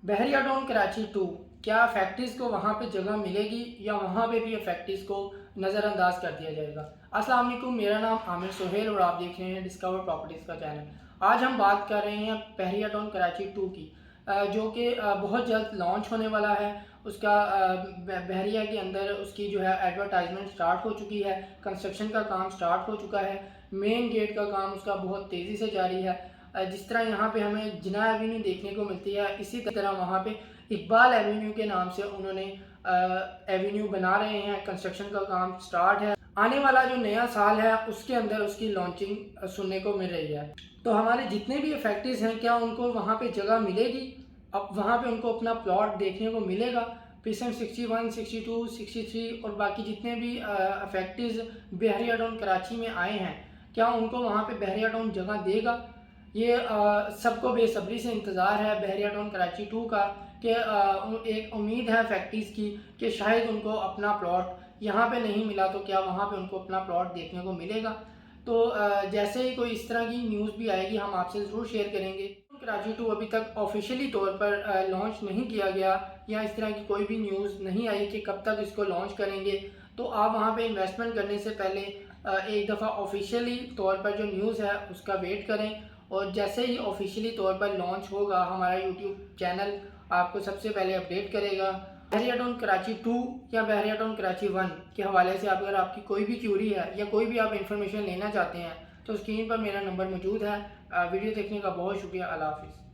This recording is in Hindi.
बहरिया टाउन कराची 2, क्या फैक्ट्रीज़ को वहाँ पे जगह मिलेगी या वहाँ पे भी फैक्ट्रीज़ को नज़रअंदाज कर दिया जाएगा। अस्सलाम वालेकुम, मेरा नाम आमिर सोहेल और आप देख रहे हैं डिस्कवर प्रॉपर्टीज़ का चैनल। आज हम बात कर रहे हैं बहरिया टाउन कराची 2 की, जो कि बहुत जल्द लॉन्च होने वाला है। उसका बहरिया के अंदर उसकी जो है एडवर्टाइजमेंट स्टार्ट हो चुकी है, कंस्ट्रक्शन का काम स्टार्ट हो चुका है, मेन गेट का काम उसका बहुत तेज़ी से जारी है। जिस तरह यहाँ पे हमें जिना एवेन्यू देखने को मिलती है, इसी तरह वहाँ पे इकबाल एवेन्यू के नाम से उन्होंने एवेन्यू बना रहे हैं। कंस्ट्रक्शन का काम स्टार्ट है। आने वाला जो नया साल है उसके अंदर उसकी लॉन्चिंग सुनने को मिल रही है। तो हमारे जितने भी फैक्ट्रीज हैं, क्या उनको वहाँ पे जगह मिलेगी? अब वहाँ पे उनको अपना प्लॉट देखने को मिलेगा? पीएसएम 61, 62, 63 और बाकी जितने भी फैक्ट्रीज बहरिया टाउन कराची में आए हैं, क्या उनको वहाँ पे बहरिया टाउन जगह देगा? ये सबको बेसब्री से इंतज़ार है बहरिया टाउन कराची 2 का, कि एक उम्मीद है फैक्ट्रीज़ की कि शायद उनको अपना प्लॉट यहाँ पे नहीं मिला तो क्या वहाँ पे उनको अपना प्लॉट देखने को मिलेगा। तो जैसे ही कोई इस तरह की न्यूज़ भी आएगी हम आपसे ज़रूर शेयर करेंगे। कराची 2 अभी तक ऑफिशियली तौर पर लॉन्च नहीं किया गया, या इस तरह की कोई भी न्यूज़ नहीं आई कि कब तक इसको लॉन्च करेंगे। तो आप वहाँ पे इन्वेस्टमेंट करने से पहले एक दफ़ा ऑफिशियली तौर पर जो न्यूज़ है उसका वेट करें, और जैसे ही ऑफिशियली तौर पर लॉन्च होगा हमारा यूट्यूब चैनल आपको सबसे पहले अपडेट करेगा। बहरिया टाउन कराची 2 या बहरिया टाउन कराची 1 के हवाले से अगर आपकी कोई भी क्यूरी है या कोई भी आप इंफॉर्मेशन लेना चाहते हैं तो स्क्रीन पर मेरा नंबर मौजूद है। वीडियो देखने का बहुत शुक्रिया। अल्लाह हाफिज़।